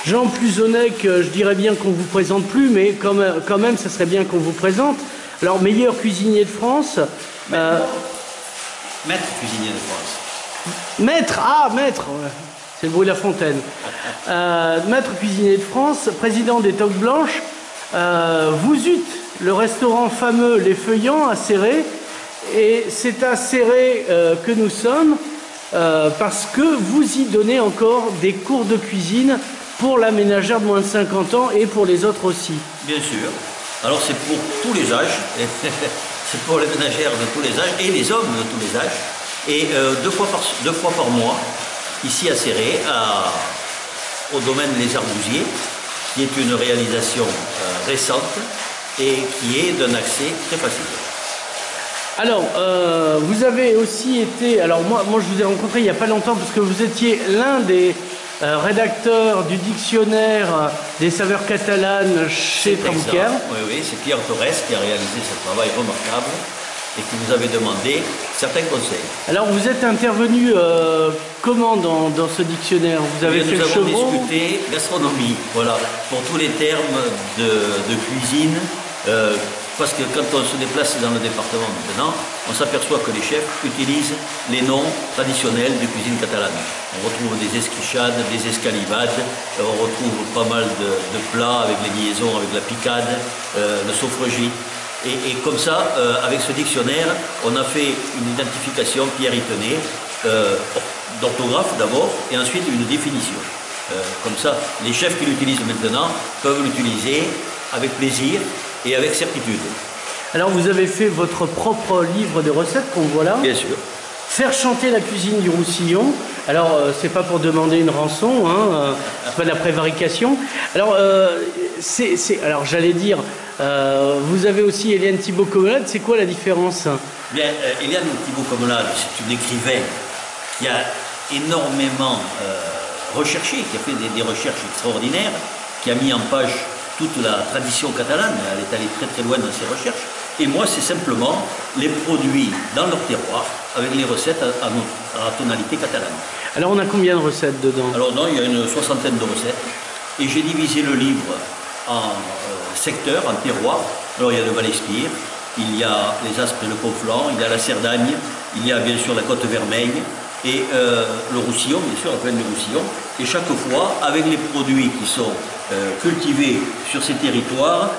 Jean Plusonnec, je dirais bien qu'on vous présente plus, mais quand même, ça serait bien qu'on vous présente. Alors, meilleur cuisinier de France. Maître cuisinier de France. Maître, ouais. C'est le bruit de la fontaine. Maître cuisinier de France, président des Toques Blanches. Vous eûtes le restaurant fameux Les Feuillants à Céré. Et c'est à Céré que nous sommes parce que vous y donnez encore des cours de cuisine pour la ménagère de moins de 50 ans et pour les autres aussi. Bien sûr. Alors c'est pour tous les âges. C'est pour les ménagères de tous les âges et les hommes de tous les âges. Et deux fois par mois, ici à Céré, au domaine Les Arbousiers, qui est une réalisation récente et qui est d'un accès très facile. Alors, vous avez aussi été... Alors moi je vous ai rencontré il n'y a pas longtemps parce que vous étiez l'un des rédacteurs du dictionnaire des saveurs catalanes chez Trabucaire. Oui, c'est Pierre Torres qui a réalisé ce travail remarquable et qui nous avait demandé certains conseils. Alors vous êtes intervenu comment dans ce dictionnaire? Vous avez fait le chevron? Nous avons discuté gastronomie, voilà, pour tous les termes de cuisine. Parce que quand on se déplace dans le département maintenant, on s'aperçoit que les chefs utilisent les noms traditionnels de cuisine catalane. On retrouve des esquichades, des escalivades, on retrouve pas mal de plats avec les liaisons, avec la picade, le sofregie. Et comme ça, avec ce dictionnaire, on a fait une identification, Pierre y tenait, d'orthographe d'abord, et ensuite une définition. Comme ça, les chefs qui l'utilisent maintenant peuvent l'utiliser avec plaisir et avec certitude. Alors vous avez fait votre propre livre de recettes qu'on voit là. Bien sûr. Faire chanter la cuisine du Roussillon. Alors c'est pas pour demander une rançon, hein, c'est pas de la prévarication. Alors alors j'allais dire, vous avez aussi Éliane Thibault-Comelade. C'est quoi la différence? Bien, Éliane Thibault-Comelade, c'est une écrivaine qui a énormément recherché, qui a fait des recherches extraordinaires, qui a mis en page toute la tradition catalane. Elle est allée très très loin dans ses recherches. Et moi, c'est simplement les produits dans leur terroir, avec les recettes à la tonalité catalane. Alors, on a combien de recettes dedans? Alors, non, il y a une soixantaine de recettes. Et j'ai divisé le livre en secteurs, en terroirs. Alors, il y a le Val-Espire, il y a les Aspres et le Conflent, il y a la Cerdagne, il y a bien sûr la Côte Vermeille, et le Roussillon, bien sûr, la plaine du Roussillon. Et chaque fois, avec les produits qui sont cultivés sur ces territoires,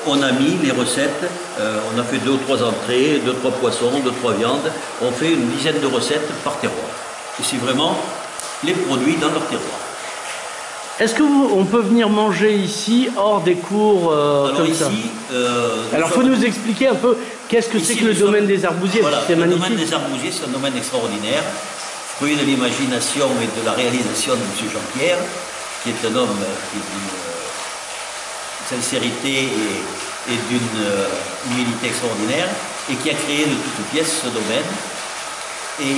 on a mis les recettes, on a fait 2 ou 3 entrées, 2 ou 3 poissons, 2 ou 3 viandes, on fait une dizaine de recettes par terroir. Et c'est vraiment les produits dans leur terroir. Est-ce qu'on peut venir manger ici, hors des cours Alors comme ici, ça Alors, il faut nous expliquer un peu qu'est-ce que c'est que le domaine des Arbousiers. Voilà, c'est magnifique. Le domaine des Arbousiers, c'est un domaine extraordinaire, fruit de l'imagination et de la réalisation de M. Jean-Pierre, qui est un homme d'une sincérité et d'une humilité extraordinaire, et qui a créé de toutes pièces ce domaine. Et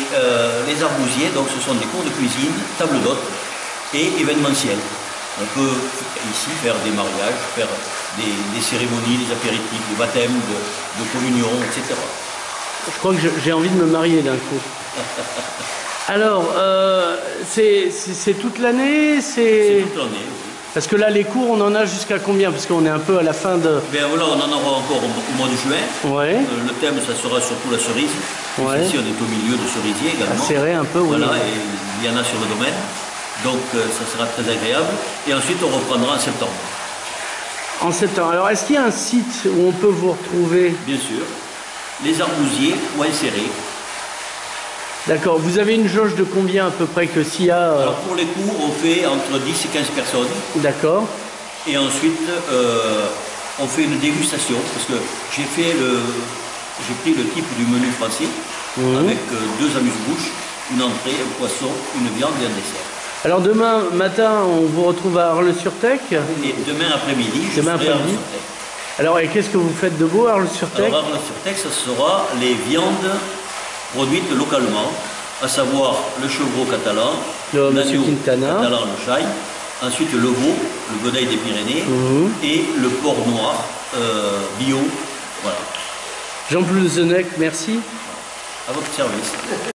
les Arbousiers, donc, ce sont des cours de cuisine, table d'hôte et événementiels. On peut ici faire des mariages, faire des cérémonies, des apéritifs, des baptêmes, de communion, etc. Je crois que j'ai envie de me marier d'un coup. Alors, c'est toute l'année? C'est toute l'année, oui. Parce que là, les cours, on en a jusqu'à combien? Parce qu'on est un peu à la fin de... Bien voilà, on en aura encore au mois de juin. Ouais. Le thème, ça sera surtout la cerise. Ouais. Ici, on est au milieu de cerisier également. Serré un peu, oui. Voilà, et il y en a sur le domaine. Donc, ça sera très agréable. Et ensuite, on reprendra en septembre. En septembre. Alors, est-ce qu'il y a un site où on peut vous retrouver? Bien sûr. Les Arbousiers ou insérés. D'accord. Vous avez une jauge de combien à peu près que s'il y a... Alors, pour les cours, on fait entre 10 et 15 personnes. D'accord. Et ensuite, on fait une dégustation. Parce que j'ai pris le type du menu français, avec 2 amuse-bouches, une entrée, un poisson, une viande et un dessert. Alors demain matin, on vous retrouve à Arles-sur-Tech. Et demain après-midi, je serai à Arles-sur-Tech. Alors, et qu'est-ce que vous faites de beau à Arles-sur-Tech? Alors, Arles-sur-Tech, ce sera les viandes produites localement, à savoir le chevreau catalan, l'agneau catalan, le chai, ensuite le veau, le godaille des Pyrénées, et le porc noir bio. Voilà. Jean Plusonnec, merci. À votre service.